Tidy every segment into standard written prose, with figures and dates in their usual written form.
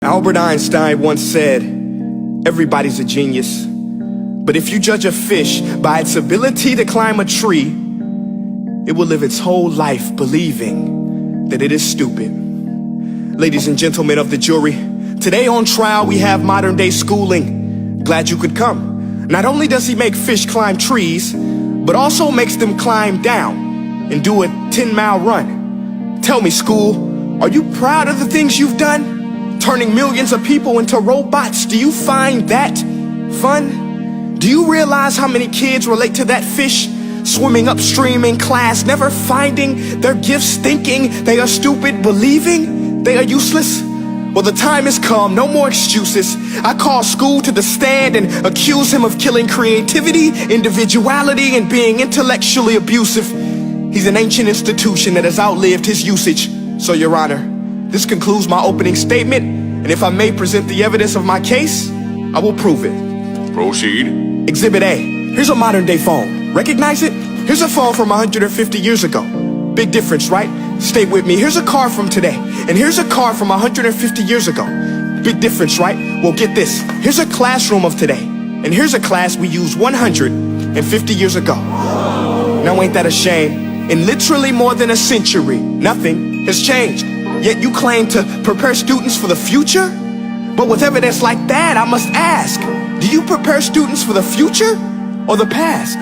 Albert Einstein once said, everybody's a genius. But if you judge a fish by its ability to climb a tree, it will live its whole life believing that it is stupid. Ladies and gentlemen of the jury, today on trial we have modern day schooling. Glad you could come. Not only does he make fish climb trees, but also makes them climb down and do a 10-mile run. Tell me, school, are you proud of the things you've done? Turning millions of people into robots, do you find that fun? Do you realize how many kids relate to that fish? Swimming upstream in class, never finding their gifts, thinking they are stupid, believing they are useless? Well, the time has come, no more excuses. I call school to the stand and accuse him of killing creativity, individuality, and being intellectually abusive. He's an ancient institution that has outlived his usage. So, Your Honor, this concludes my opening statement, and if I may present the evidence of my case, I will prove it. Proceed. Exhibit A. Here's a modern day phone. Recognize it? Here's a phone from 150 years ago. Big difference, right? Stay with me. Here's a car from today. And here's a car from 150 years ago. Big difference, right? Well, get this. Here's a classroom of today. And here's a class we used 150 years ago. Now ain't that a shame? In literally more than a century, nothing has changed. Yet you claim to prepare students for the future? But with evidence like that, I must ask, do you prepare students for the future or the past?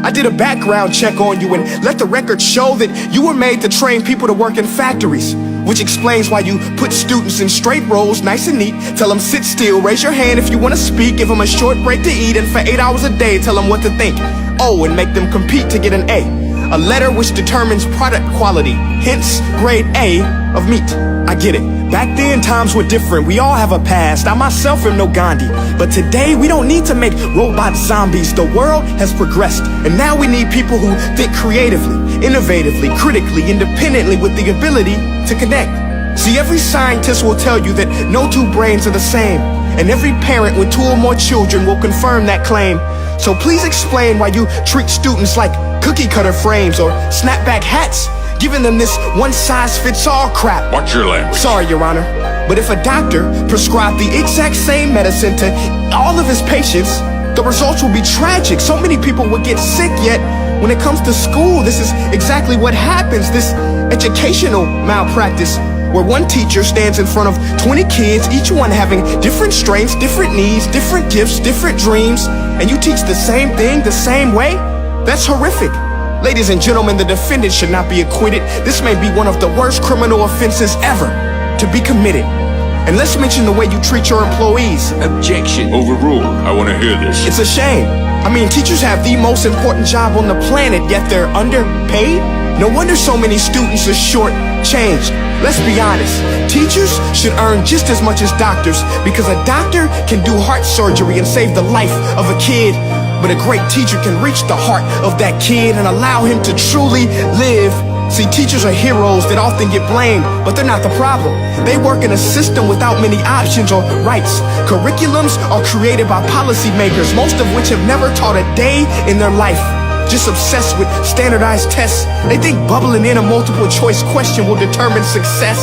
I did a background check on you and let the record show that you were made to train people to work in factories, which explains why you put students in straight rows, nice and neat, tell them sit still, raise your hand if you want to speak, give them a short break to eat, and for 8 hours a day tell them what to think. Oh, and make them compete to get an A letter which determines product quality, hence grade A of meat. I get it. Back then, times were different. We all have a past. I myself am no Gandhi. But today, we don't need to make robot zombies. The world has progressed. And now we need people who think creatively, innovatively, critically, independently, with the ability to connect. See, every scientist will tell you that no two brains are the same. And every parent with 2 or more children will confirm that claim. So please explain why you treat students like cookie cutter frames or snapback hats, giving them this one-size-fits-all crap. Watch your language. Sorry, Your Honor, but if a doctor prescribed the exact same medicine to all of his patients, the results will be tragic. So many people would get sick, yet when it comes to school, this is exactly what happens. This educational malpractice, where one teacher stands in front of 20 kids, each one having different strengths, different needs, different gifts, different dreams, and you teach the same thing the same way? That's horrific. Ladies and gentlemen, the defendant should not be acquitted. This may be one of the worst criminal offenses ever to be committed. And let's mention the way you treat your employees. Objection. Overruled. I want to hear this. It's a shame. I mean, teachers have the most important job on the planet, yet they're underpaid? No wonder so many students are short-changed. Let's be honest, teachers should earn just as much as doctors, because a doctor can do heart surgery and save the life of a kid, but a great teacher can reach the heart of that kid and allow him to truly live. See, teachers are heroes that often get blamed, but they're not the problem. They work in a system without many options or rights. Curriculums are created by policymakers, most of which have never taught a day in their life. Just obsessed with standardized tests. They think bubbling in a multiple choice question will determine success.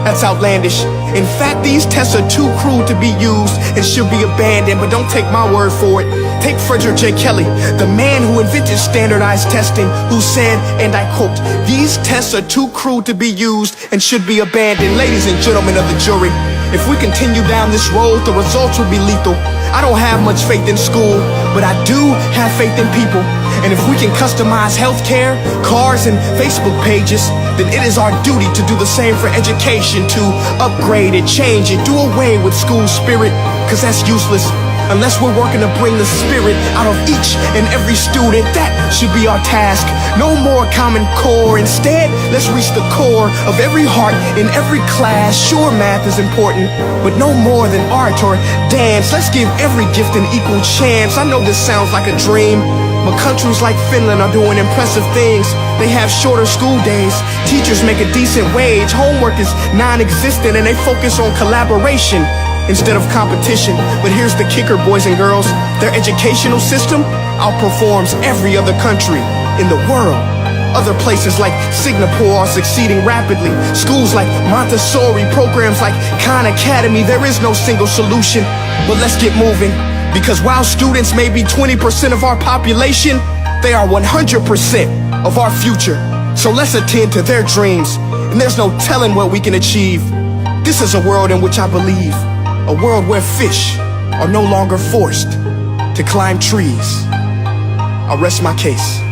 That's outlandish. In fact, these tests are too cruel to be used and should be abandoned, but don't take my word for it. Take Frederick J. Kelly, the man who invented standardized testing, who said, and I quote, "These tests are too cruel to be used and should be abandoned." Ladies and gentlemen of the jury, if we continue down this road, the results will be lethal. I don't have much faith in school, but I do have faith in people. And if we can customize healthcare, cars, and Facebook pages, then it is our duty to do the same for education, to upgrade it, change it, do away with school spirit, because that's useless. Unless we're working to bring the spirit out of each and every student, that should be our task. No more Common Core. Instead, let's reach the core of every heart in every class. Sure, math is important, but no more than art or dance. Let's give every gift an equal chance. I know this sounds like a dream, but countries like Finland are doing impressive things. They have shorter school days, teachers make a decent wage, homework is non-existent, and they focus on collaboration instead of competition. But here's the kicker, boys and girls. Their educational system outperforms every other country in the world. Other places like Singapore are succeeding rapidly. Schools like Montessori, programs like Khan Academy. There is no single solution, but let's get moving. Because while students may be 20% of our population, they are 100% of our future. So let's attend to their dreams, and there's no telling what we can achieve. This is a world in which I believe, a world where fish are no longer forced to climb trees. I'll rest my case.